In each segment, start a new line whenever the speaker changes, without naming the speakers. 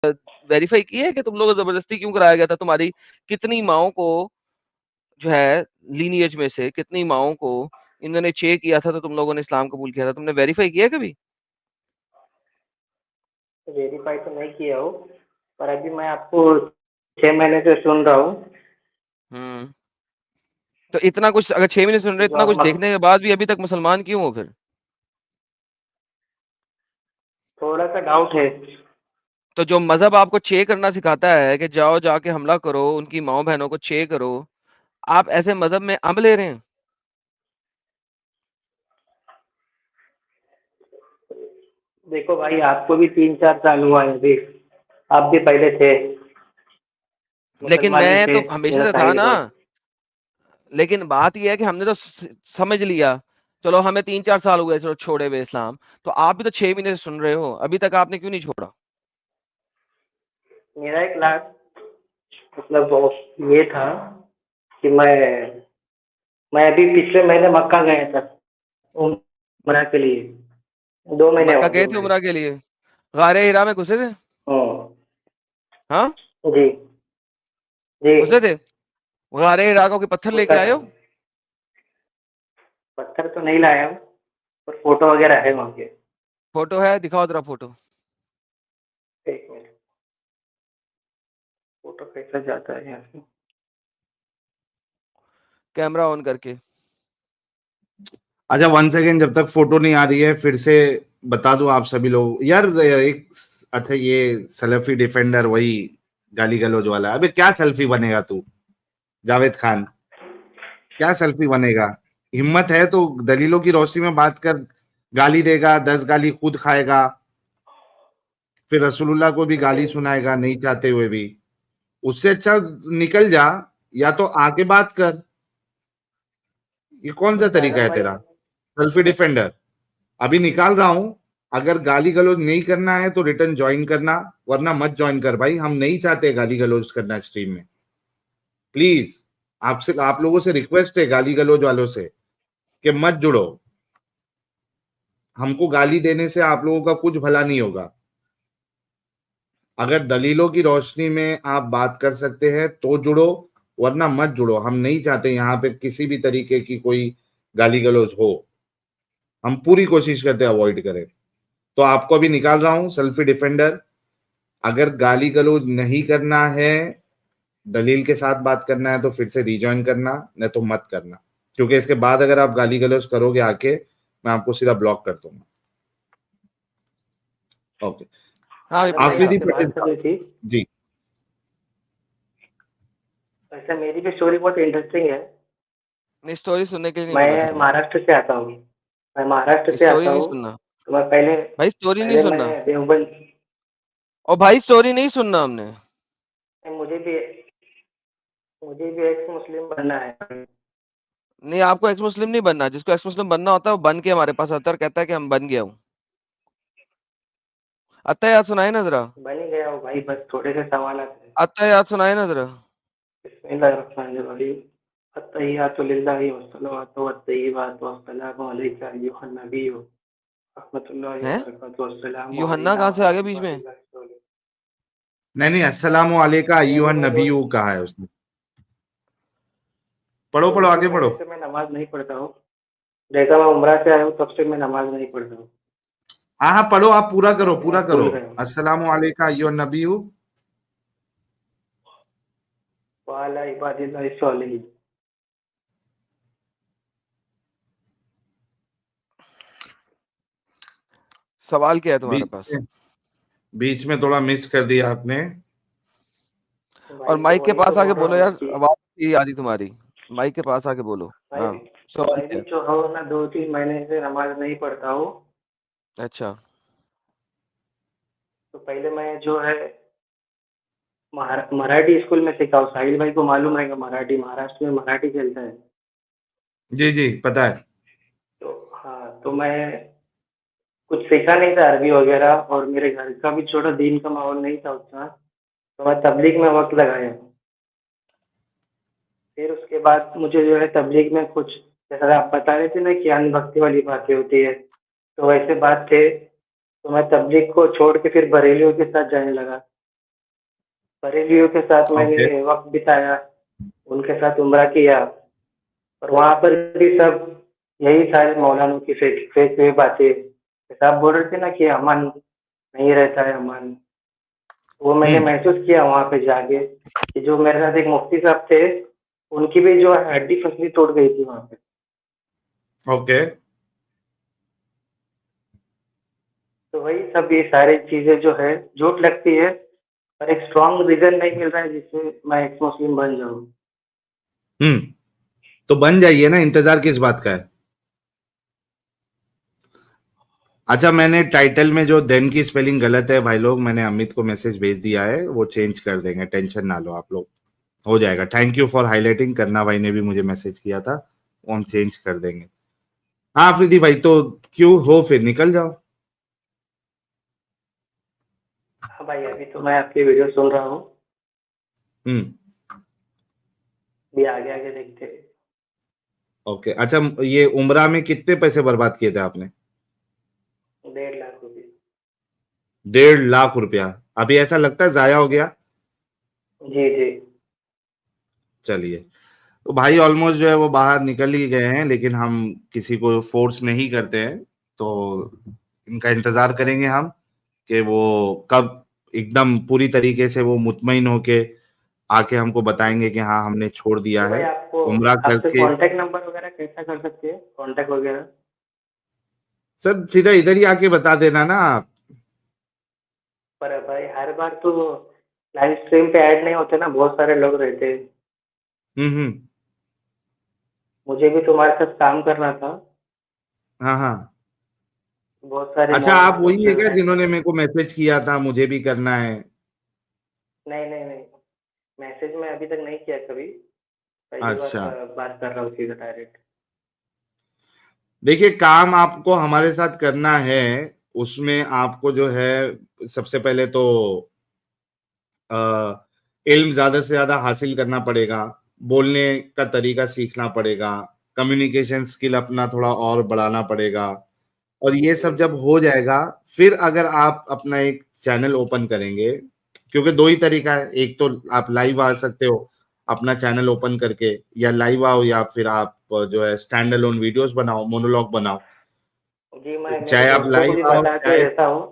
Verify की है कि तुम लोगों को ज़बरदस्ती क्यों कराया गया था? तुम्हारी कितनी माँओं को जो है लीनिएज में से कितनी माँओं को इन्होंने चेक किया था तो तुम लोगों ने इस्लाम कबूल किया था? तुमने वेरीफाई किया है कभी?
वेरीफाई तो नहीं किया हूँ, पर अभी मैं आपको 6 महीने से सुन रहा हूँ।
हुँ। तो इतना कुछ अगर 6 महीने सुन रहे,
जो
इतना
आप
कुछ देखने के बाद भी अभी तक मुसलमान क्यों हो फिर?
थोड़ा-सा डाउट है।
तो जो मज़हब आपको चे करना सिखाता है कि जाओ जाके हमला करो, उनकी माँओं-बहनों को चे करो, आप ऐसे मज़हब में अब ले रहे हैं?
देखो भाई, आपको भी 3-4 साल हुआ है अभी, आप भी पहले थे,
लेकिन
मुसलमान ही
मैं
थे
तो हमेशा
मेरा
से था
शादी के
ना,
बाद।
लेकिन बात ये है कि हमने तो समझ लिया, चलो हमें 3-4 साल हुए चलो छोड़े हुए इस्लाम, तो आप भी तो 6 महीने से सुन रहे हो, अभी तक आपने क्यों नहीं छोड़ा?
मेरा एक लास्ट मतलब वो ये था कि मैं अभी पिछले महीने मक्का गया था उम्रा के लिए। 2 महीने
मक्का
हो
गए
2
थे
महीने।
उम्रा के लिए? गारे हिरा में घुसे थे?
हुँ।
हाँ?
जी, जी।
घुसे थे? गारे हिरा का कोई पत्थर लेके
घुसा
आए
था।
हो?
पत्थर तो नहीं लाया हूँ, पर फ़ोटो वग़ैरह है वहाँ के।
फ़ोटो है? दिखाओ ज़रा फ़ोटो।
1 मिनट, फ़ोटो कैसा जाता है यहाँ से?
कैमरा ऑन करके।
अच्छा, वन सेकेंड, जब तक फोटो नहीं आ रही है फिर से बता दूं आप सभी लोग यार, एक अच्छा ये सेल्फी डिफेंडर वही गाली गलौज वाला, अबे क्या सेल्फी बनेगा तू जावेद खान, क्या सेल्फी बनेगा? हिम्मत है तो दलीलों की रोशनी में बात कर, गाली देगा, 10 गाली खुद खाएगा, फिर रसूलुल्लाह को भी गाली सुनाएगा नहीं चाहते हुए भी। उससे अच्छा निकल जा, या तो आके बात कर। ये कौन सा तरीका
साजन
है
भाई,
तेरा? सेल्फी डिफेंडर अभी निकाल रहा हूं। अगर गाली गलौज नहीं करना है तो रिटर्न ज्वाइन करना, वरना मत ज्वाइन कर भाई, हम नहीं चाहते गाली गलौज करना स्ट्रीम में। प्लीज, आपसे आप लोगों से रिक्वेस्ट है गाली गलौज वालों से कि मत जुड़ो। हमको गाली देने से आप लोगों का कुछ भला नहीं होगा। अगर दलीलों की रोशनी में आप बात कर सकते हैं तो जुड़ो, वरना मत जुड़ो। हम नहीं चाहते यहाँ पे किसी भी तरीके की कोई गाली गलौज हो। हम पूरी कोशिश करते हैं अवॉइड करें। तो आपको अभी निकाल रहा हूं सेल्फी डिफेंडर। अगर गाली गलौज नहीं करना है, दलील के साथ बात करना है तो फिर से रिजॉइन करना, नहीं तो मत करना, क्योंकि इसके बाद अगर आप गाली गलौज करोगे आके, मैं आपको सीधा ब्लॉक कर दूंगा। ओके।
हाँ,
साजन भाई
आफरीदी
आपसे
पटेल
बात करनी
साहब।
थी।
जी।
वैसे मेरी भी स्टोरी बहुत इंटरेस्टिंग है।
नहीं स्टोरी सुनने के लिए नहीं बोला था
मैं
तुम्हें।
महाराष्ट्र से आता हूँ। मैं महाराष्ट्र से
स्टोरी
आता
नहीं
हूँ,
सुनना।
तो मैं पहले
भाई स्टोरी नहीं
पहले
सुनना।
मैं देवबंद।
और भाई स्टोरी नहीं सुनना हमने।
मुझे भी एक्स मुस्लिम बनना है।
नहीं आपको एक्स मुस्लिम नहीं बनना, जिसको एक्स मुस्लिम बनना होता है वो बन के हमारे पास आता है और कहता है कि हम बन गया हूँ। अत्ता याद सुनाए ना जरा।
बन ही गया हूँ भाई, बस थोड़े से सवाल आते हैं।
अत्ता याद सुनाए ना जरा।
बिस्मिल्लाहिर्रहमानिर्रहीम। अत्तहियातु लिल्लाहि वस्सलावातु वत्तय्यिबातु वस्सलामु अलैका अय्युहन नबिय्यु रहमतुल्लाहि व
हैं?
बरकातुहू वस्सलामु
यूहन्ना
अलैना
कहाँ
व
से आ
अला
गया बीच में?
इबादिल्लाहि अस्सॉलिहीन।
नहीं, अस्सलामु अलैका
यानी
अय्युहन
मैं रोज
नबिय्यु कहा है उसने। पढ़ो पढ़ो,
2-3
आगे
महीने
पढ़ो।
से मैं नमाज नहीं पढ़ता हूँ। जैसा मैं उम्रा से आया हूँ तब से मैं नमाज नहीं पढ़ता हूँ।
हाँ हाँ, पढ़ो, आप पूरा करो,
मैं
पूरा करो।
भूल गया हूँ।
अस्सलामु अलैका अय्युहन नबिय्यु।
व अला इबादिल्लाहि अस्सॉलिहीन।
सवाल क्या है तुम्हारे
बीच
पास?
में बीच में थोड़ा मिस कर दिया आपने।
और
भाई तो
माइक के
वही तो
पास आके
बोल रहा
बोलो
हूँ
यार,
कि
आवाज नहीं आ रही तुम्हारी। माइक के पास आके बोलो।
मैं
हाँ।
भी
सवाल
मैं
क्या
भी
है?
जो हूँ ना 2-3 महीने से नमाज नहीं पढ़ता हूँ।
अच्छा।
तो पहले मैं जो है मराठी स्कूल में सीखा हूँ। साहिल भाई को मालूम है कि मराठी महाराष्ट्र में मराठी चलता है।
जी जी, पता है।
तो हाँ, तो मैं कुछ सीखा नहीं था अरबी वगैरह, और मेरे घर का भी छोटा दीन का माहौल नहीं था उतना। तो मैं तबलीग में वक्त लगाया। फिर उसके बाद मुझे जो है तबलीग में कुछ, जैसा आप बता रहे थे ना कि अनभक्ति वाली बातें होती है, तो वैसे बात थे। तो मैं तबलीग को छोड़ के फिर बरेलियों के साथ जाने लगा। बरेलियों के साथ
ओके।
मैंने वक्त बिताया, उनके साथ उम्रा किया, और वहाँ पर भी सब यही सारे मौलानों की फेंक फेंक हुई बातें, साहब बोल रहे थे ना कि अमन नहीं रहता है अमन। वो मैंने
हम्म।
महसूस किया वहाँ पे जाके कि जो मेरे साथ एक मुफ्ती साहब थे, उनकी भी जो हड्डी फसली तोड़ गई थी वहाँ पे।
ओके।
तो वही सब ये सारी चीजें जो है झूठ लगती है, और एक स्ट्रांग रीजन नहीं मिल रहा है जिससे मैं एक्स मुस्लिम बन जाऊँ।
हम्म। तो बन जाइए ना, इंतजार किस बात का है। अच्छा, मैंने टाइटल में जो देन की स्पेलिंग गलत है भाई लोग, मैंने अमित को मैसेज भेज दिया है, वो चेंज कर देंगे, टेंशन ना लो आप लोग, हो जाएगा। थैंक यू फॉर हाईलाइटिंग, करना भाई ने भी मुझे मैसेज किया था, वो हम चेंज कर देंगे। हाँ अफरीदी भाई, तो क्यों हो, फिर निकल जाओ।
हाँ भाई, अभी तो मैं आपकी वीडियो सुन रहा हूँ,
हम्म।
भी आगे आगे देखते हैं।
ओके। अच्छा, ये उमरा में कितने पैसे बर्बाद किए थे आपने?
1.5 लाख रुपए।
1.5 लाख रुपया? अभी ऐसा लगता है जाया हो गया?
जी जी।
चलिए, तो भाई ऑलमोस्ट जो है वो बाहर निकल ही गए हैं, लेकिन हम किसी को फोर्स नहीं करते हैं, तो इनका इंतजार करेंगे हम कि वो कब एकदम पूरी तरीके से वो मुतमईन होके आके हमको बताएंगे कि हाँ हमने छोड़
तो
दिया
भाई
है
आपको,
उम्रा
आपसे
करके।
कांटेक्ट नंबर वगैरह कैसा कर सकते हैं, कांटेक्ट वगैरह?
सर सीधा इधर ही आके बता देना ना आप।
पर भाई हर बार तो लाइव स्ट्रीम पे ऐड नहीं होते ना, बहुत सारे लोग रहते हैं।
हम्म।
मुझे भी तुम्हारे साथ काम करना था,
हाँ हाँ।
बहुत सारे
अच्छा, आप वही है
मतलब
क्या
है।
जिन्होंने मेरे को मैसेज किया था मुझे भी करना है?
नहीं नहीं नहीं, मैसेज मैं अभी तक नहीं किया कभी, पहली बार
अच्छा,
बात कर रहा हूँ सीधा डायरेक्ट।
देखिए काम आपको हमारे साथ करना है, उसमें आपको जो है सबसे पहले तो इल्म ज्यादा से ज्यादा हासिल करना पड़ेगा, बोलने का तरीका सीखना पड़ेगा, कम्युनिकेशन स्किल अपना थोड़ा और बढ़ाना पड़ेगा, और ये
जी
सब जब हो जाएगा, फिर अगर आप अपना एक चैनल ओपन करेंगे, क्योंकि दो ही तरीका है, एक तो आप लाइव आ सकते हो अपना चैनल ओपन करके, या लाइव आओ, या फिर आप जो है स्टैंड अलोन वीडियोस बनाओ, मोनोलॉग बनाओ।
जी, मैं मेरे
चाहे आप
दोस्तों को भी
लाइव आओ
बताते
चाहे।
रहता हूँ,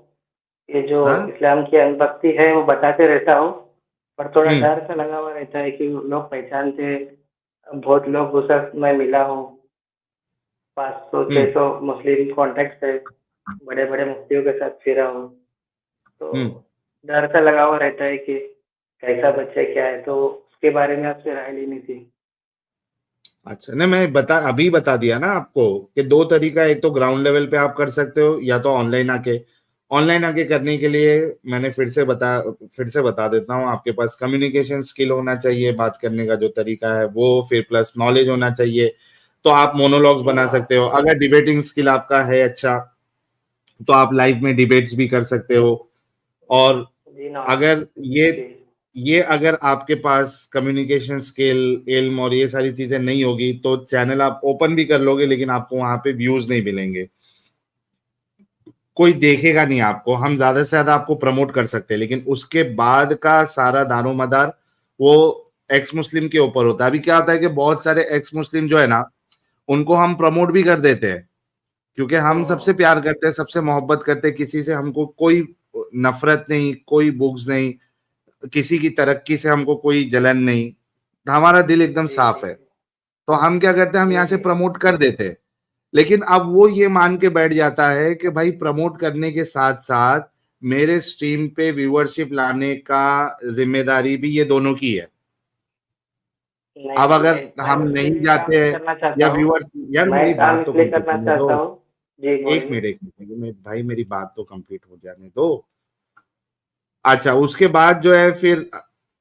ये जो
हाँ।
इस्लाम की अनबख्ती है वो बताते रहता हूँ, पर थोड़ा
हम्म।
डर सा लगा हुआ रहता है कि लोग पहचानते हैं। बहुत लोग उस वक्त मैं मिला हूँ, 500
हम्म।
600 मुस्लिम कॉन्टेक्ट है, बड़े बड़े मुफ्तियों के साथ फिरा हूँ, तो
हम्म।
डर सा लगा हुआ रहता है कि कैसा बच्चा क्या है, तो उसके बारे में आपसे राय लेनी थी।
अच्छा, नहीं मैं अभी बता दिया ना आपको कि दो तरीका है, एक तो ग्राउंड लेवल पे आप कर सकते हो, या तो ऑनलाइन आके करने के लिए मैंने फिर से बता देता हूँ, आपके पास कम्युनिकेशन स्किल होना चाहिए, बात करने का जो तरीका है वो, फिर प्लस नॉलेज होना चाहिए। तो आप मोनोलॉग्स
जी
बना सकते हो, अगर डिबेटिंग स्किल आपका है अच्छा, तो आप लाइव में डिबेट्स भी कर सकते हो। और
जी ना।
अगर ये
जी
ये अगर आपके पास कम्युनिकेशन स्किल, इल्म और ये सारी चीजें नहीं होगी, तो चैनल आप ओपन भी कर लोगे लेकिन आपको वहां पे व्यूज नहीं मिलेंगे, कोई देखेगा नहीं आपको। हम ज्यादा से ज्यादा आपको प्रमोट कर सकते हैं, लेकिन उसके बाद का सारा दारोमदार वो एक्स मुस्लिम के ऊपर होता है। अभी क्या होता है कि बहुत सारे एक्स मुस्लिम जो है ना, उनको हम प्रमोट भी कर देते हैं, क्योंकि हम सबसे प्यार करते हैं, सबसे मोहब्बत करते हैं, किसी से हमको कोई नफरत नहीं, कोई बुग्ज नहीं, किसी की तरक्की से हमको कोई जलन नहीं, हमारा दिल एकदम
जी
साफ
जी
है। तो हम क्या करते हैं, हम
जी
यहाँ से
जी।
प्रमोट कर देते हैं। लेकिन अब वो ये मान के बैठ जाता है कि भाई प्रमोट करने के साथ साथ मेरे स्ट्रीम पे व्यूअरशिप लाने का जिम्मेदारी भी ये दोनों की है।
नहीं
अब
नहीं,
अगर
मैं
हम
उसके
नहीं
लिए काम
जाते
नहीं
हैं,
करना चाहता
या
हूँ।
व्यूअर्स, यार
मैं
मेरी
काम
बात तो
इसलिए
कंप्लीट
करना
होने दो।
चाहता हूँ। जी बोलिए।
एक मिनट भाई, मेरी बात तो कंप्लीट हो जाने दो। अच्छा, उसके बाद जो है फिर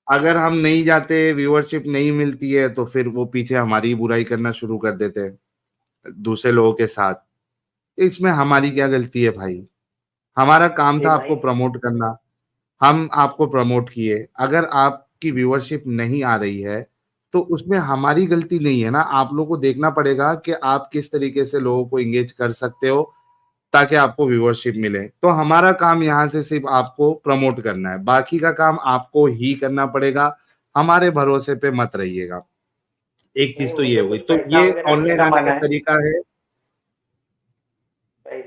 अगर हम नहीं जाते, व्यूअरशिप नहीं मिलती है, तो फिर वो पीछे हमारी बुराई करना शुरू कर देते हैं दूसरे लोगों के साथ। इसमें हमारी क्या गलती है भाई? हमारा काम
जी
था
भाई।
आपको प्रमोट करना, हम आपको प्रमोट किए। अगर आपकी व्यूअरशिप नहीं आ रही है, तो उसमें हमारी गलती नहीं है ना। आप लोगों को देखना पड़ेगा कि आप किस तरीके से लोगों को एंगेज कर सकते हो, ताकि आपको व्यूअरशिप मिले। तो हमारा काम यहाँ से सिर्फ आपको प्रमोट करना है, बाकी का काम आपको ही करना पड़ेगा, हमारे भरोसे पे मत रहिएगा। एक चीज तो ये हो गई। तो ये ऑनलाइन आने का तरीका है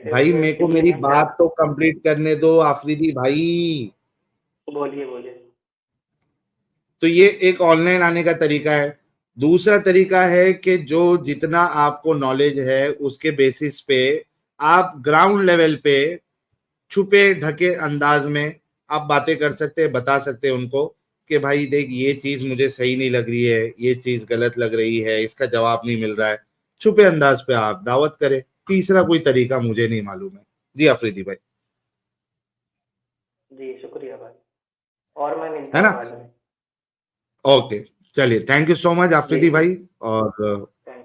भाई। मेरे को मेरी बात तो कंप्लीट करने दो आफरीदी भाई।
बोलिए बोलिए।
तो ये एक ऑनलाइन आने का तरीका है। दूसरा तरीका है कि जो जितना आपको नॉलेज है उसके बेसिस पे आप ग्राउंड लेवल पे छुपे ढके अंदाज में आप बातें कर सकते हैं, बता सकते हैं उनको कि भाई देख ये चीज मुझे सही नहीं लग रही है, ये चीज गलत लग रही है, इसका जवाब नहीं मिल रहा है। छुपे अंदाज पे आप दावत करें। तीसरा कोई तरीका मुझे नहीं मालूम है। जी अफरीदी भाई।
जी शुक्रिया भाई, और मैं मिलता
है ना?
हूँ।
ओके चलिए, thank you so much Afridi भाई, और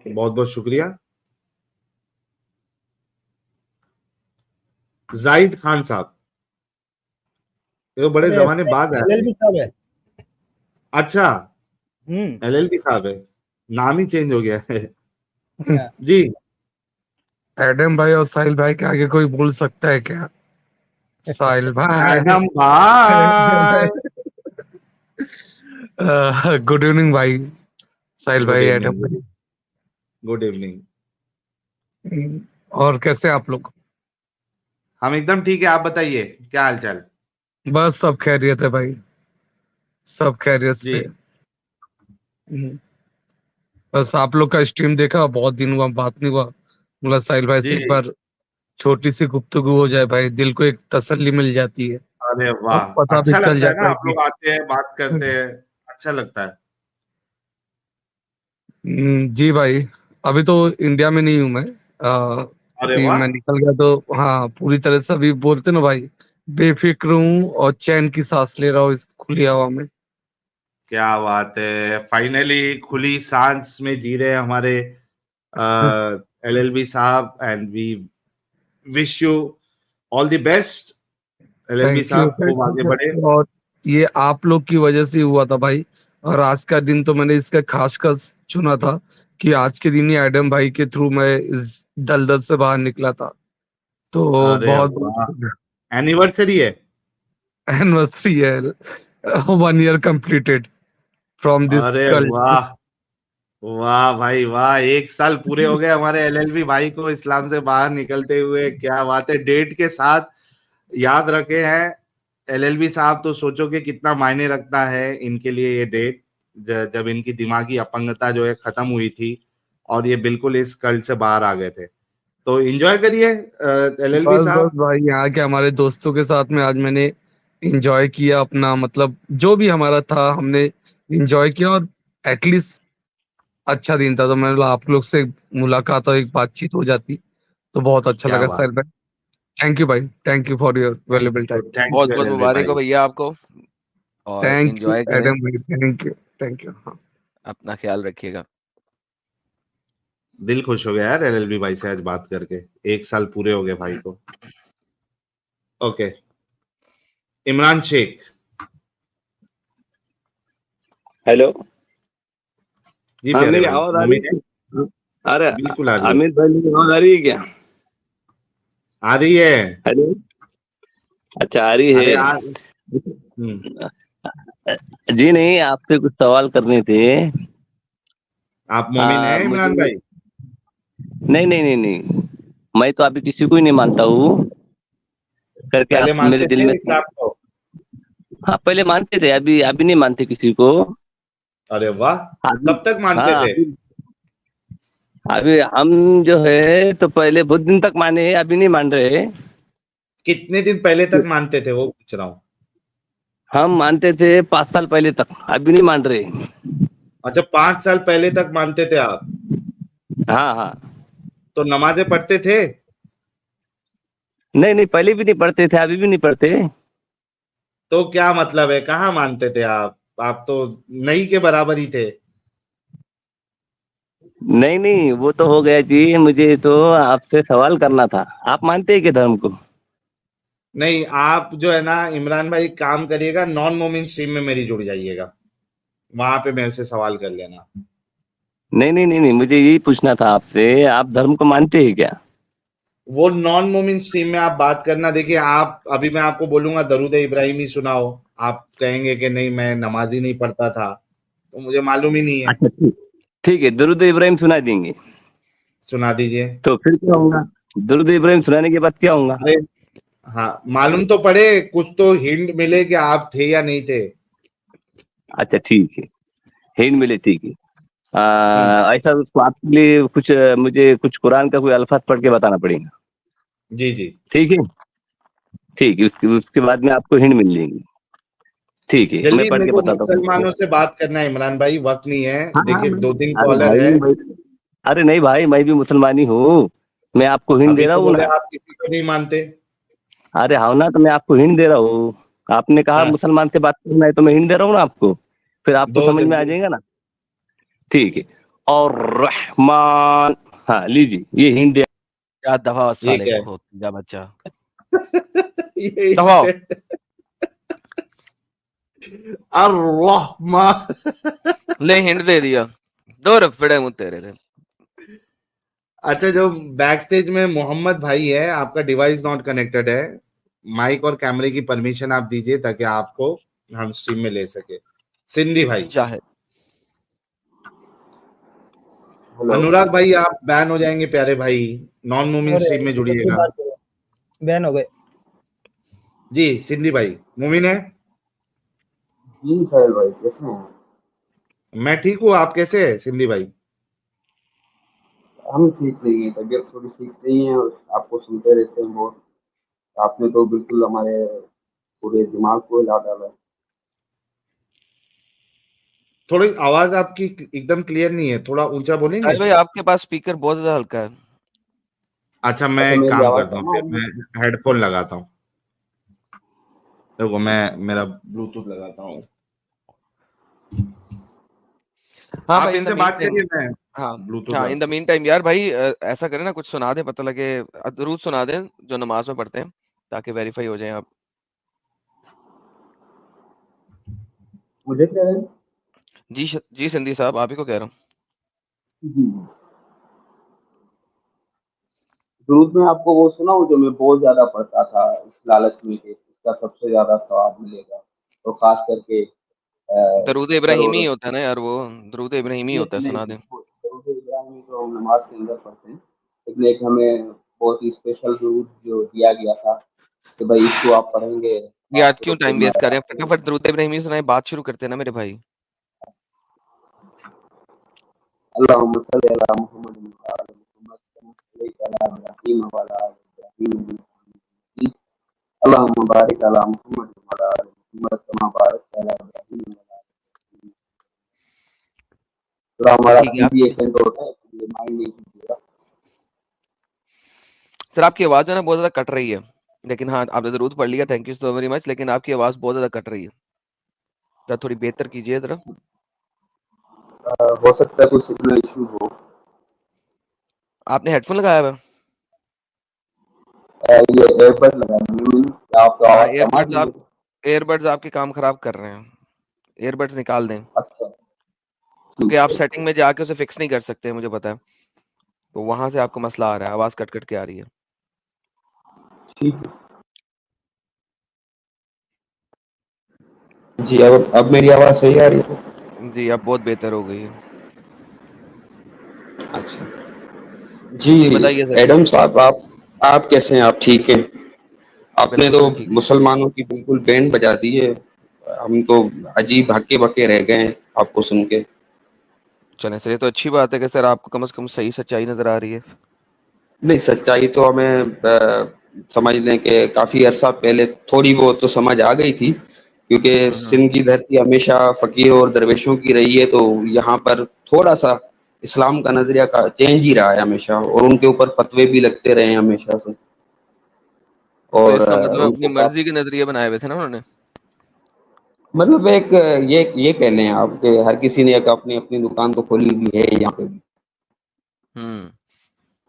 बहुत बहुत शुक्रिया। जाहिद खान साहब, ये तो बड़े जमाने बाद आए।
एलएलबी साहब है।
अच्छा, एलएलबी साहब है, नाम ही चेंज हो गया है। जी
एडम भाई और साहिल भाई के आगे कोई बोल सकता है क्या? साहिल भाई।
एडम भाई।
गुड इवनिंग भाई। साहिल भाई, एडम भाई,
गुड इवनिंग।
और कैसे आप लोग?
हम एकदम ठीक है, आप बताइए क्या हाल चाल?
बस सब खैरियत है भाई, सब खैरियत से। बस आप लोग का स्ट्रीम देखा, बहुत दिन हुआ बात नहीं हुआ, बोला साहिल भाई से एक बार छोटी सी गुफ्तगू हो जाए भाई, दिल को एक तसल्ली मिल जाती है।
अरे वाह,
पता
अच्छा
भी चल
लगता है ना,
जाता है
आप लोग आते हैं बात करते हैं, अच्छा लगता है।
जी भाई, अभी तो इंडिया में नहीं हूँ मैं। अभी मैं निकल गया तो हाँ, पूरी तरह से अभी बोलते ना भाई, बेफिक्र हूँ और चैन की सांस ले रहा हूँ इस खुली हवा में।
क्या बात है, फाइनली खुली सांस में जी रहे हमारे एलएलबी साहब, and we wish you all the best LLB साहब, खूब आगे बढ़े।
और ये आप लोग की वजह से हुआ था भाई, और आज का दिन तो मैंने इसका खास कर चुना था कि आज के दिन ही एडम भाई के थ्रू मैं इस दलदल से बाहर निकला था। तो बहुत
एनिवर्सरी है,
एनिवर्सरी है, 1 year completed from this cult.
वाह वाह भाई वाह, 1 साल पूरे हो गए हमारे एलएलबी भाई को इस्लाम से बाहर निकलते हुए। क्या बात है, डेट के साथ याद रखे हैं एलएलबी साहब, तो सोचो कि कितना मायने रखता है इनके लिए ये डेट, जब इनकी दिमागी अपंगता जो है खत्म हुई थी और ये बिल्कुल इस कल्ट से बाहर आ गए थे। तो एंजॉय करिए एलएलबी साहब।
बस भाई, यहाँ के हमारे दोस्तों के साथ में आज मैंने एंजॉय किया अपना, मतलब जो भी हमारा था हमने एंजॉय किया, और एटलीस्ट अच्छा दिन था। तो मैंने बोला आप लोग से मुलाकात और एक बातचीत हो जाती तो बहुत अच्छा लगा। सर भाई थैंक यू भाई, thank you for your valuable time.
बहुत बहुत मुबारक हो भैया आपको, और एंजॉय करें।
Thank you. हाँ,
अपना ख्याल रखिएगा।
दिल खुश हो गया यार एलएलबी भाई से आज बात करके, 1 साल पूरे हो गए भाई को। ओके, इमरान शेख।
हेलो
जी,
हाँ, मेरी आवाज आ रही है? अरे
बिल्कुल आ रही है।
अमित भाई, मेरी आवाज आ रही है क्या?
आ रही है।
हेलो, अच्छा आ रही है। जी नहीं, आपसे कुछ सवाल करने थे।
आप मोमिन हैं इमरान भाई?
नहीं नहीं नहीं नहीं, मैं तो अभी किसी को ही नहीं मानता हूँ करके आप मेरे दिल में। हाँ पहले मानते थे, अभी अभी नहीं मानते किसी को।
अरे वाह, कब तक मानते थे?
अभी हम जो है तो पहले बहुत दिन तक माने, अभी नहीं मान रहे।
कितने दिन पहले तक मानते थे वो पूछ रहा हूँ।
हम मानते थे 5 साल पहले तक, अभी नहीं मान रहे।
अच्छा, 5 साल पहले तक मानते थे आप?
हाँ हाँ।
तो नमाजें पढ़ते थे?
नहीं नहीं, पहले भी नहीं पढ़ते थे, अभी भी नहीं पढ़ते।
तो क्या मतलब है, कहाँ मानते थे आप? आप तो नहीं के बराबर ही थे।
नहीं नहीं, वो तो हो गया जी, मुझे तो आपसे सवाल करना था, आप मानते हैं कि धर्म को?
नहीं, आप जो है ना इमरान भाई, काम करिएगा, नॉन मोमिन स्ट्रीम में मेरी जुड़ जाइएगा, वहां पे मेरे से सवाल कर लेना।
नहीं नहीं नहीं नहीं, मुझे यही पूछना था आपसे, आप धर्म को मानते हैं क्या?
वो नॉन मोमिन स्ट्रीम में आप बात करना। देखिए आप, अभी मैं आपको बोलूंगा दरूद इब्राहिमी सुनाओ, आप कहेंगे कि नहीं मैं नमाज ही नहीं पढ़ता था, तो मुझे मालूम ही नहीं है।
अच्छा ठीक है, दरूद इब्राहिम सुना देंगे।
सुना दीजिए।
तो फिर क्या होगा, दरूद इब्राहिम सुनाने के बाद क्या होगा?
अरे हाँ, मालूम तो पड़े, कुछ तो हिंट मिले कि आप थे या नहीं थे।
अच्छा ठीक है, हिंट मिले, ठीक है। ऐसा उसको आपके लिए कुछ मुझे कुछ कुरान का कोई अल्फाज पढ़ के बताना पड़ेगा।
जी जी
ठीक है, ठीक है, उसके बाद में आपको हिंट मिल जाएगी। ठीक है, मैं
जल्दी,
पढ़
मेरे
के
को
बताता हूँ।
मुसलमानों से बात करना है इमरान भाई, वक्त नहीं है।
हाँ हाँ,
देखिए 2-3
अरे
कॉलर है।
भाई अरे नहीं भाई, मैं भी मुसलमानी हूँ, मैं आपको हिंट
अभी
दे रहा
तो
हूँ
बोले
ना।
आप किसी को नहीं मानते।
अरे हाँ ना, तो मैं आपको हिंट दे रहा हूँ। आपने कहा
हाँ,
मुसलमान से बात करना है, तो मैं हिंट दे रहा हूँ ना आपको, फिर आपको
दो
समझ में आ
जल्दी।
जाएगा ना। ठीक है, और रहमान, हाँ लीजिए ये हिंट।
क्या दफा
ये
साले
क्या
को जा बच्चा,
है? ये
दफाओ।
अर्रहमान।
ले हिंट दे दिया, दो रफड़े मुंह तेरे थे।
अच्छा, जो बैक स्टेज में मोहम्मद भाई है, आपका डिवाइस नॉट कनेक्टेड है। माइक और कैमरे की परमिशन आप दीजिए ताकि आपको हम स्ट्रीम में ले सके। सिंधी भाई,
जाहिद।
हेलो।
अनुराग भाई आप बैन हो जाएंगे प्यारे भाई, नॉन मूमिन
अरे
स्ट्रीम में
कैसी
जुड़िएगा।
बात करो, बैन हो गए?
जी सिंधी भाई, मूमिन है?
जी साहिल भाई, कैसे हैं?
मैं ठीक हूँ, आप कैसे हैं सिंधी भाई?
हम ठीक नहीं है, तबीयत थोड़ी ठीक नहीं है और आपको सुनते रहते हैं बहुत। आपने तो बिल्कुल हमारे पूरे दिमाग को हिला डाला है।
थोड़ी आवाज आपकी एकदम क्लियर नहीं है, थोड़ा ऊंचा बोलेंगे?
साहिल भाई आपके पास स्पीकर बहुत ज्यादा हल्का है।
अच्छा, मैं
अच्छा,
एक
मेरी
काम
आवाज
करता हूँ,
कम आ
फिर
रही
मैं
है?
हेडफोन लगाता हूँ। देखो मैं मेरा ब्लूटूथ लगाता हूँ।
हाँ
आप
भाई, इन द
इनसे
मीन
बात
टाइम।
करिए, मैं
हाँ।
ब्लूटूथ
हाँ, इन द
लगाता हूँ।
मीन टाइम यार भाई, ऐसा करें ना, कुछ सुना दे, पता लगे। दरूद सुना दे जो नमाज में पढ़ते हैं, ताकि वेरीफाई हो जाए आप।
मुझे कह रहे हैं?
जी सिंधी साहब, आप ही को कह रहा हूँ।
जी। दुरूद में आपको वो सुना हूँ जो मैं बहुत ज्यादा पढ़ता था, इस लालच में कि इसका सबसे ज्यादा सवाब मिलेगा, तो खास करके
दरूद
शक्कर
इब्राहिमी
और
ही होता है ना यार, वो दरूद इब्राहिमी
नहीं
होता है,
नहीं,
सुना दे।
दरूद इब्राहिमी तो हम नमाज के अंदर पढ़ते हैं, लेकिन एक हमें बहुत ही स्पेशल दरूद जो दिया गया था कि भाई इसको आप पढ़ेंगे तो
ये आज
आपको
क्यों
तो
टाइम वेस्ट कर रहे हैं,
आपको।
फटाफट दरूद इब्राहिमी सुनाए, बात शुरू करते हैं ना मेरे भाई।
अल्लाहुम्मा सल्ली अला मुहम्मद व अला मुहम्मद कमा सल्लैता अला इब्राहीम व अला आलि इब्राहीम इन्नका हमीदुम मजीद। अल्लाहुम्मा बारिक अला मुहम्मद व अला आलि मुहम्मद कमा बारकता अला इब्राहीम व अला आलि इब्राहीम। थोड़ा हमारा
ठीक है आप।
हिंदी एक्सेंट होता है, इसलिए माइंड नहीं कीजिएगा।
सर आपकी आवाज है ना बहुत ज्यादा कट रही है, लेकिन हाँ आपने दरूद पढ़ लिया, thank you so very much, लेकिन आपकी आवाज बहुत ज्यादा कट रही है, जरा थोड़ी बेहतर कीजिए जरा।
हो सकता है कोई सिग्नल इशू हो।
आपने हेडफोन लगाया हुआ है?
ये एयरबड लगाया मैंने, आपको
हाँ,
आवाज कम आ रही है?
एयरबड्स आपके काम खराब कर रहे हैं, एयरबड्स निकाल दें।
अच्छा,
क्योंकि
ठीक
आप
है
सेटिंग में जाके उसे फिक्स नहीं कर सकते, मुझे पता है, तो वहां से आपको मसला आ रहा है, आवाज कट कट के आ रही है।
ठीक है। जी, अब मेरी आवाज सही आ रही है?
जी अब बहुत बेहतर हो गई है।
अच्छा जी।
जी बताइए सर।
एडम साहब, आप कैसे हैं? आप ठीक हैं? आपने
बिल्कुल
तो
सर ठीक है।
मुसलमानों की बिल्कुल बैंड बजा दी है। हम तो अजीब हक्के बक्के रह गए हैं आपको सुन के।
चलें सर, ये तो अच्छी बात है कि सर आपको कम से कम सही सच्चाई नजर आ रही है।
नहीं, सच्चाई तो हमें समझ लें कि काफी अरसा पहले थोड़ी बहुत तो समझ आ गई थी, क्योंकि
हम्म।
सिंध की धरती हमेशा फकीर और दरवेशों की रही है, तो यहाँ पर थोड़ा सा इस्लाम का नजरिया का चेंज ही रहा है हमेशा, और उनके ऊपर फतवे भी लगते रहे हैं हमेशा से।
तो
और
इसका मतलब अपनी
उनको
मर्जी के नजरिए बनाए हुए थे ना उन्होंने।
मतलब एक ये कह लें आप कि हर किसी ने एक अपनी अपनी दुकान तो खोली भी है यहाँ पे भी।
हम्म।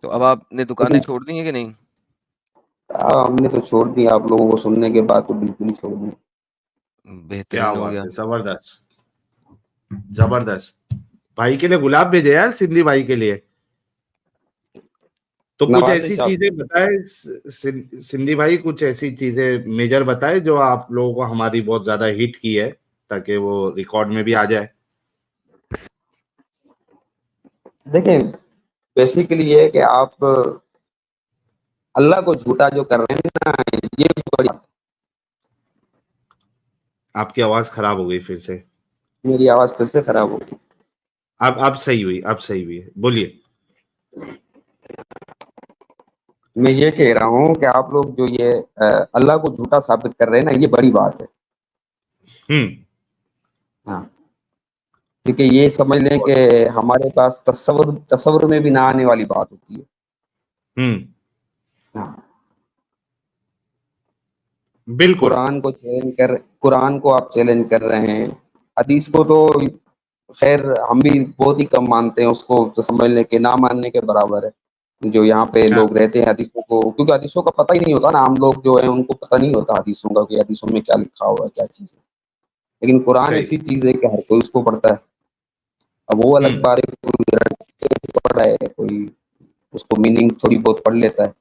तो अब आपने दुकानें
लेकिन
छोड़ दी हैं कि नहीं?
हमने तो छोड़ दिया, आप लोगों को सुनने के बाद तो बिल्कुल ही छोड़ दी।
क्या
बेहतरीन हो
बात
गया।
है, जबरदस्त जबरदस्त। भाई के लिए गुलाब भेजे यार, सिंधी भाई के लिए। तो कुछ
नवाज़िश
ऐसी
आप
चीजें बताए सिंधी भाई, कुछ ऐसी चीजें मेजर बताए जो आप लोगों को हमारी बहुत ज्यादा हिट की है, ताकि वो रिकॉर्ड में भी आ जाए।
देखें, बेसिकली ये है कि आप अल्लाह को झूठा जो कर रहे हैं ना, ये बड़ी बात
आपकी आवाज खराब हो गई फिर से।
है। मेरी आवाज फिर से खराब हो गई।
अब सही हुई, अब सही हुई है, बोलिए।
मैं ये कह रहा हूँ कि आप लोग जो ये अल्लाह को झूठा साबित कर रहे हैं ना, ये बड़ी बात है। हाँ, क्योंकि ये समझ लें कि हमारे पास तसव्वुर में भी ना आने वाली बात होती है। हाँ,
बिल्कुल।
कुरान को आप चैलेंज कर रहे हैं। हदीस को तो खैर हम भी बहुत ही कम मानते हैं, उसको तो समझ लें कि ना मानने के बराबर है। जो यहाँ पे
हाँ,
लोग रहते हैं हदीसों को, क्योंकि हदीसों का पता ही नहीं होता ना, हम लोग जो है उनको पता नहीं होता हदीसों का कि हदीसों में क्या लिखा हुआ है, क्या चीज़ है। लेकिन कुरान
सही।
ऐसी चीज़ है कि हर कोई उसको पढ़ता है। अब वो अलग बात है, कोई रट के पढ़ रहा है, कोई उसको मीनिंग थोड़ी बहुत पढ़ लेता है।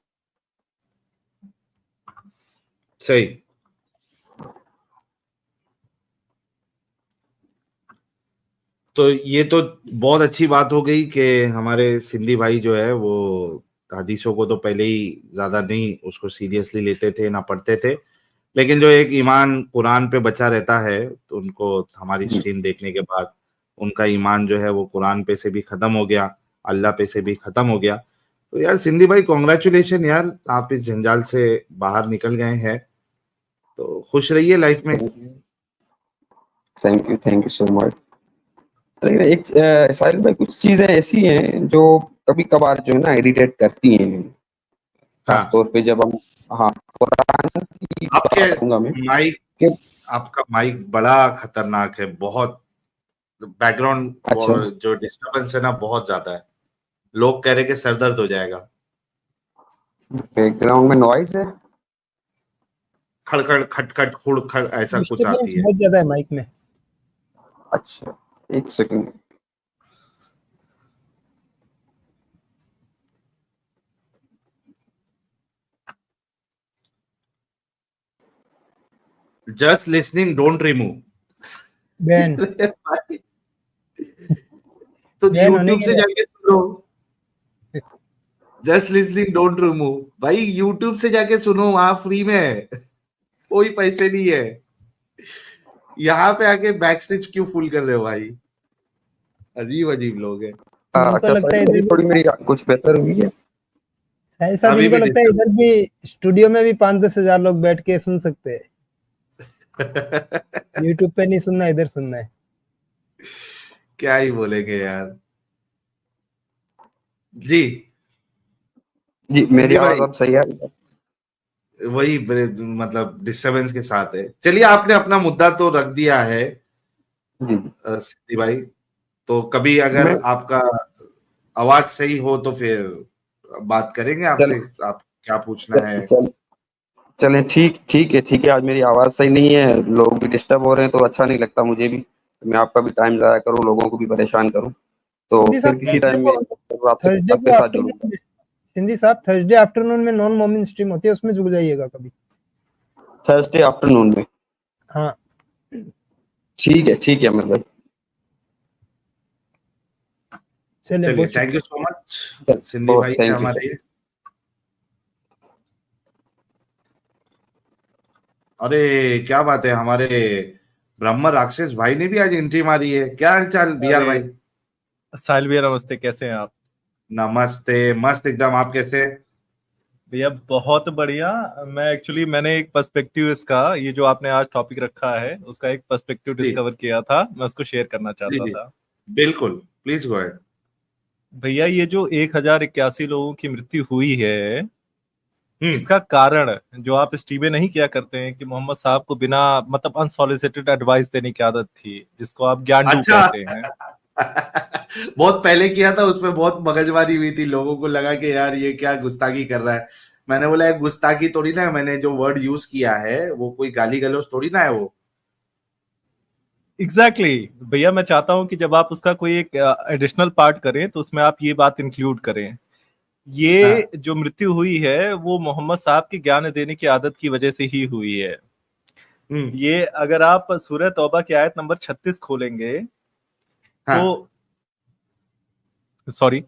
सही। तो ये तो बहुत अच्छी बात हो गई कि हमारे सिंधी भाई जो है वो हदीसों को तो पहले ही ज्यादा नहीं उसको सीरियसली लेते थे, ना पढ़ते थे, लेकिन जो एक ईमान कुरान पे बचा रहता है, तो उनको हमारी स्ट्रीम देखने के बाद उनका ईमान जो है वो कुरान पे से भी खत्म हो गया, अल्लाह पे से भी खत्म हो गया। तो यार सिंधी भाई कॉन्ग्रेचुलेशन यार, आप इस जंजाल से बाहर निकल गए हैं, तो खुश रहिए लाइफ में।
Thank you so much. लेकिन एक साहिल भाई, कुछ चीजें ऐसी हैं जो कभी कभार जो है ना इरिटेट करती हैं, खास
हाँ,
तौर पे जब हम, हाँ, कुरान की
आपके
बात करूंगा मैं
माइक
कि
आपका माइक बड़ा खतरनाक है, बहुत बैकग्राउंड
अच्छा,
जो डिस्टरबेंस है ना बहुत ज्यादा है, लोग कह रहे कि सर दर्द हो जाएगा।
बैकग्राउंड में नॉइज है।
खड़खड़ खटखट खुड़ खड़ ऐसा कुछ
डिस्टर्बेंस
आती है।
बहुत ज्यादा है माइक में।
अच्छा, एक second.
Just listening don't remove.
Ban
तो
बैन होने
यूट्यूब
के
से
लिए।
जाके सुनो, जस्ट लिसनिंग डोंट रिमूव। भाई यूट्यूब से जाके सुनो, वहां फ्री में है, कोई पैसे नहीं है। यहाँ पे आके बैक स्टेज क्यों फुल कर रहे हो भाई, अजीब अजीब लोग हैं।
इनको
अच्छा,
लगता है
साहिल
इधर
भाई
भी,
थोड़ी मेरी कुछ बेहतर हुई है।
साहिल साहब
अभी
इनको
भी
लगता है
डिस्टर्ब।
इधर भी स्टूडियो में भी 5-10 हजार लोग बैठ के सुन सकते हैं। यूट्यूब पे नहीं सुनना, इधर सुनना है।
क्या ही बोलेंगे यार। जी
जी, मेरी
सिंधी
आवाज
भाई,
अब सही है।
वही मतलब डिस्टरबेंस के साथ है। चलिए, आपने अपना मुद्दा तो रख दिया है
जी,
सिद्धि भाई, तो कभी
मैं
अगर आपका आवाज सही हो तो फिर बात करेंगे
चल
आपसे, आप क्या पूछना
चल
है।
चल चलें, ठीक है। आज मेरी आवाज सही नहीं है, लोग भी डिस्टर्ब हो रहे हैं, तो अच्छा नहीं लगता मुझे भी, मैं आपका भी टाइम जाया करूं, लोगों को भी परेशान करूं। तो
सिंधी साहब
फिर किसी
थर्सडे
टाइम में
को,
जरूर आपसे
थर्सडे
आपके
को
साथ जुड़ूंगा।
आफ्टरनून में, सिंधी साहब थर्सडे आफ्टरनून में नॉन मोमिन स्ट्रीम होती है, उसमें जुड़ जाइएगा कभी।
थर्सडे आफ्टरनून में।
हाँ,
ठीक है अमर भाई।
चलिए,
चलिए,
बहुत
थैंक यू
शुक्रिया।
सो मच सिंधी
बहुत
भाई
थैंक यू
हमारे। अरे क्या बात है, हमारे ब्रह्म राक्षस भाई ने भी आज एंट्री मारी है। क्या हाल चाल बिहार
अरे
भाई।
साहिल भैया नमस्ते, कैसे हैं आप?
नमस्ते, मस्त एकदम, आप कैसे।
भैया बहुत बढ़िया। मैंने एक पर्सपेक्टिव इसका, ये जो आपने आज टॉपिक रखा है उसका एक पर्सपेक्टिव
जी
डिस्कवर किया था, मैं उसको शेयर करना
जी
चाहता
जी,
था।
बिल्कुल, प्लीज गो अहेड।
भैया ये जो 1081 लोगों की मृत्यु हुई है,
हम्म।
इसका कारण जो आप इस टीवी नहीं किया करते हैं कि मोहम्मद साहब को बिना मतलब अनसॉलिसिटेड एडवाइस देने की आदत थी, जिसको आप ज्ञानडू
अच्छा।
कहते हैं।
बहुत पहले किया था, उसमें बहुत मगजमारी हुई थी, लोगों को लगा कि यार ये क्या गुस्ताखी कर रहा है। मैंने बोला एक गुस्ताखी थोड़ी ना है, मैंने जो वर्ड यूज किया है वो कोई गाली गलौज थोड़ी ना है वो।
एग्जैक्टली भैया, मैं चाहता हूं कि जब आप उसका कोई एक एडिशनल पार्ट करें तो उसमें आप ये बात इंक्लूड करें ये जो मृत्यु हुई है वो मोहम्मद साहब की ज्ञान देने की आदत की वजह से ही हुई है। ये अगर आप सूरह तौबा की आयत नंबर 36 खोलेंगे तो सॉरी,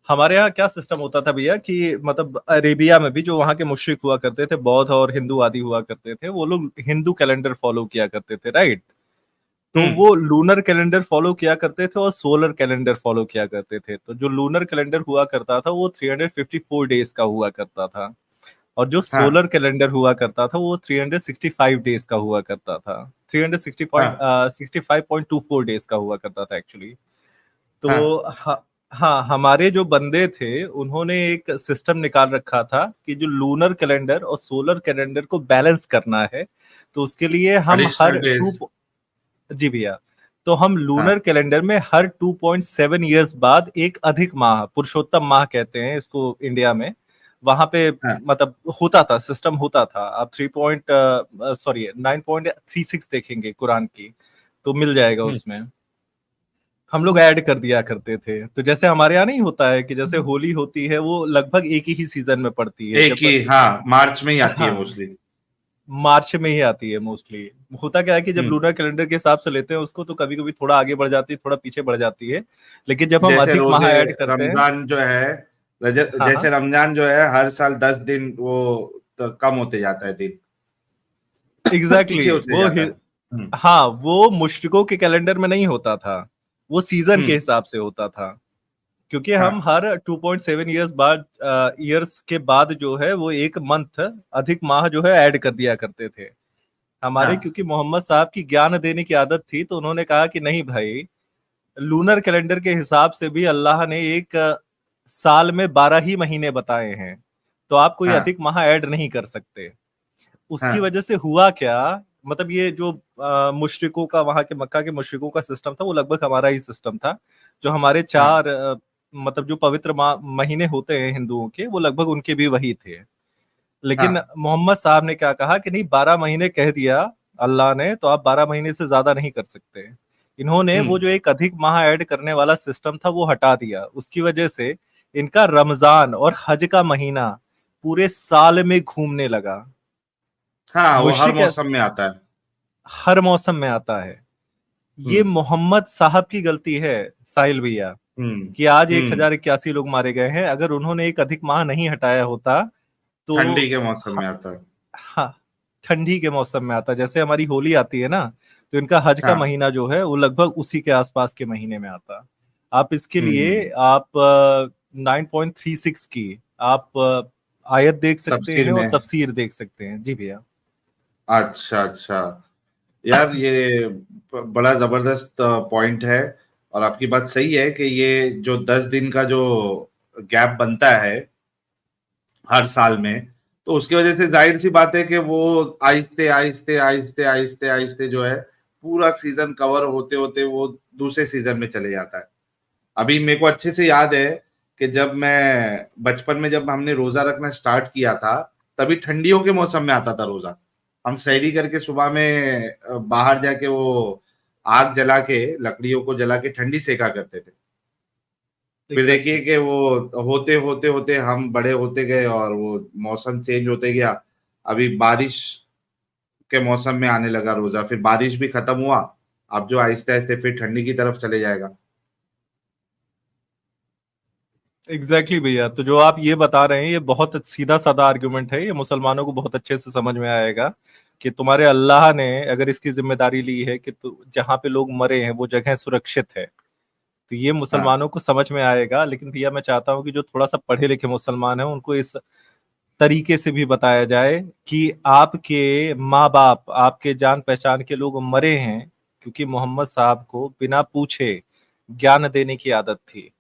हमारे यहाँ क्या सिस्टम होता था भैया कि मतलब अरेबिया में भी जो वहाँ के मुश्रिक हुआ करते थे, बौद्ध और हिंदूवादी हुआ करते थे, वो लोग हिंदू कैलेंडर फॉलो किया करते थे, राइट? तो वो लूनर कैलेंडर फॉलो किया करते थे और सोलर कैलेंडर फॉलो किया करते थे। तो जो लूनर कैलेंडर हुआ करता था वो 354 डेज का हुआ करता था, और जो सोलर कैलेंडर हुआ करता था वो 365 डेज का हुआ करता था, 65.24 डेज का हुआ करता था एक्चुअली। तो हाँ, हमारे जो बंदे थे उन्होंने एक सिस्टम निकाल रखा था कि जो लूनर कैलेंडर और सोलर कैलेंडर को बैलेंस करना है, तो उसके लिए हम जी भैया, तो हम लूनर कैलेंडर में हर 2.7 इयर्स बाद एक अधिक माह, पुरुषोत्तम माह कहते हैं इसको इंडिया में, वहां पे मतलब होता था, सिस्टम होता था। आप 9.36 देखेंगे कुरान की तो मिल जाएगा उसमें। हम लोग ऐड कर दिया करते थे। तो जैसे हमारे यहाँ नहीं होता है कि जैसे होली होती है वो लगभग एक ही सीजन में पड़ती है,
मार्च में ही आती है मोस्टली,
मार्च में ही आती है मोस्टली। होता क्या है कि जब लूनर कैलेंडर के हिसाब से लेते हैं उसको तो कभी कभी थोड़ा आगे बढ़ जाती है, थोड़ा पीछे बढ़ जाती है, लेकिन जब हम अधिक माह ऐड करते हैं,
रमजान जो है जैसे रमजान जो है हर साल 10 दिन वो तो कम होते जाता है दिन,
एग्जैक्टली वो मुश्रिकों के कैलेंडर में नहीं होता था, वो सीजन के हिसाब से होता था, क्योंकि हम हर 2.7 इयर्स के बाद जो है वो एक मंथ अधिक माह जो है ऐड कर दिया करते थे हमारे। क्योंकि मोहम्मद साहब की ज्ञान देने की आदत थी, तो उन्होंने कहा कि नहीं भाई, लूनर कैलेंडर के हिसाब से भी अल्लाह ने एक साल में 12 ही महीने बताए हैं, तो आप कोई अधिक माह ऐड नहीं कर सकते। उसकी वजह से हुआ क्या, मतलब ये जो मुश्रिकों का, वहां के मक्का के मुश्रिकों का सिस्टम था वो लगभग हमारा ही सिस्टम था। जो हमारे चार मतलब जो पवित्र महीने होते हैं हिंदुओं के, वो लगभग उनके भी वही थे। लेकिन मोहम्मद साहब ने क्या कहा कि नहीं, 12 महीने कह दिया अल्लाह ने, तो आप 12 महीने से ज्यादा नहीं कर सकते। इन्होंने वो जो एक अधिक माह ऐड करने वाला सिस्टम था वो हटा दिया। उसकी वजह से इनका रमजान और हज का महीना पूरे साल में घूमने लगा।
वो हर मौसम में आता है,
हर मौसम में आता है। ये मोहम्मद साहब की गलती है साहिल भैया, कि आज 1081 लोग मारे गए हैं। अगर उन्होंने एक अधिक माह नहीं हटाया होता तो
ठंडी के मौसम में आता है।
हाँ, ठंडी के मौसम में आता, जैसे हमारी होली आती है ना, तो इनका हज का महीना जो है वो लगभग उसी के आसपास के महीने में आता। आप इसके लिए आप 9.36 की आप आयत देख सकते हैं और तफसीर देख सकते हैं। जी भैया।
अच्छा यार, ये बड़ा जबरदस्त पॉइंट है, और आपकी बात सही है कि ये जो 10 दिन का जो गैप बनता है हर साल में, तो उसकी वजह से जाहिर सी बात है कि वो आहिस्ते आहिस्ते आहिस्ते आहिस्ते आहिस्ते जो है पूरा सीजन कवर होते होते वो दूसरे सीजन में चले जाता है। अभी मेरे को अच्छे से याद है कि जब मैं बचपन में, जब हमने रोजा रखना स्टार्ट किया था, तभी ठंडियों के मौसम में आता था रोजा। हम सहरी करके सुबह में बाहर जाके वो आग जला के, लकड़ियों को जला के ठंडी सेका करते थे। फिर देखिए कि वो होते होते होते हम बड़े होते गए और वो मौसम चेंज होते गया। अभी बारिश के मौसम में आने लगा रोजा, फिर बारिश भी खत्म हुआ, अब जो आहिस्ते आहिस्ते फिर ठंडी की तरफ चले जाएगा।
एग्जैक्टली भैया। तो जो आप ये बता रहे हैं ये बहुत सीधा साधा आर्गुमेंट है, ये मुसलमानों को बहुत अच्छे से समझ में आएगा कि तुम्हारे अल्लाह ने अगर इसकी जिम्मेदारी ली है कि जहां पे लोग मरे हैं वो जगह सुरक्षित है, तो ये मुसलमानों को समझ में आएगा। लेकिन भैया मैं चाहता हूँ कि जो थोड़ा सा पढ़े लिखे मुसलमान हैं उनको इस तरीके से भी बताया जाए कि आपके माँ बाप, आपके जान पहचान के लोग मरे हैं क्योंकि मोहम्मद साहब को बिना पूछे ज्ञान देने की आदत थी।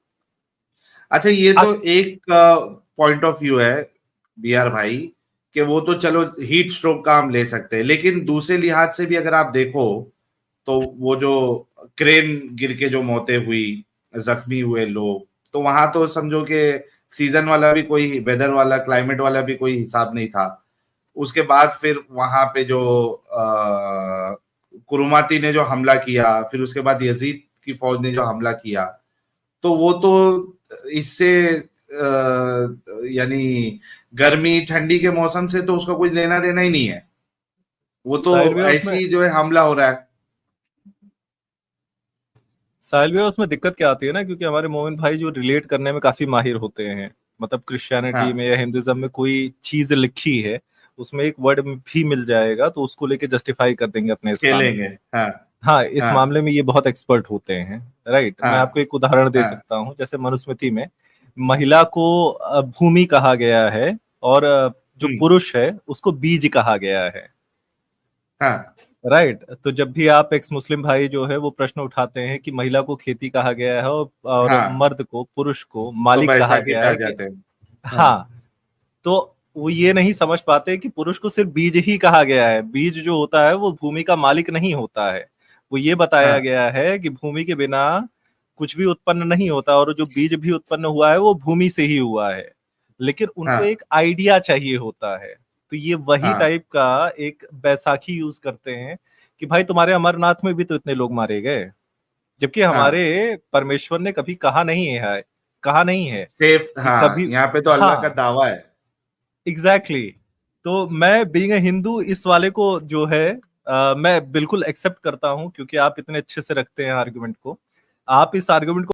अच्छा, ये तो एक पॉइंट ऑफ व्यू है बीआर भाई, कि वो तो चलो हीट स्ट्रोक का हम ले सकते हैं, लेकिन दूसरे लिहाज से भी अगर आप देखो तो वो जो क्रेन गिर के जो मौतें हुई, जख्मी हुए लोग, तो वहां तो समझो कि सीजन वाला भी कोई, वेदर वाला, क्लाइमेट वाला भी कोई हिसाब नहीं था। उसके बाद फिर वहां पे जो कुरुमाती ने जो हमला किया, फिर उसके बाद यजीद की फौज ने जो हमला किया, तो वो तो इससे यानी गर्मी ठंडी के मौसम से तो उसका कोई लेना देना ही नहीं है, वो तो ऐसे ही जो है हमला हो रहा है।
साहिल भाई उसमें दिक्कत क्या आती है ना, क्योंकि हमारे मोमिन भाई जो रिलेट करने में काफी माहिर होते हैं, मतलब क्रिश्चियनिटी में या हिंदुइज्म में कोई चीज लिखी है, उसमें एक वर्ड भी मिल जाएगा तो उसको लेके जस्टिफाई कर देंगे अपने इस्लाम में। हाँ, इस मामले में ये बहुत एक्सपर्ट होते हैं, राइट। मैं आपको एक उदाहरण दे सकता हूँ, जैसे मनुस्मृति में महिला को भूमि कहा गया है और जो पुरुष है उसको बीज कहा गया है, राइट। तो जब भी आप एक्स मुस्लिम भाई जो है वो प्रश्न उठाते हैं कि महिला को खेती कहा गया है और मर्द को, पुरुष को मालिक कहा गया है, हाँ, तो वो ये नहीं समझ पाते कि पुरुष को सिर्फ बीज ही कहा गया है। बीज जो होता है वो भूमि का मालिक नहीं होता है। वो ये बताया गया है कि भूमि के बिना कुछ भी उत्पन्न नहीं होता, और जो बीज भी उत्पन्न हुआ है वो भूमि से ही हुआ है, लेकिन उनको एक आइडिया चाहिए होता है। तो ये वही टाइप का एक बैसाखी यूज करते हैं कि भाई तुम्हारे अमरनाथ में भी तो इतने लोग मारे गए, जबकि हमारे परमेश्वर ने कभी कहा नहीं है सेफ,
कभी यहाँ पे तो अल्लाह का दावा है।
एग्जैक्टली। तो मैं बीइंग अ हिंदू इस वाले को जो है मैं बिल्कुल एक्सेप्ट करता हूं, क्योंकि आप इतने अच्छे से रखते हैं आर्गुमेंट को। आप इस आर्गुमेंट को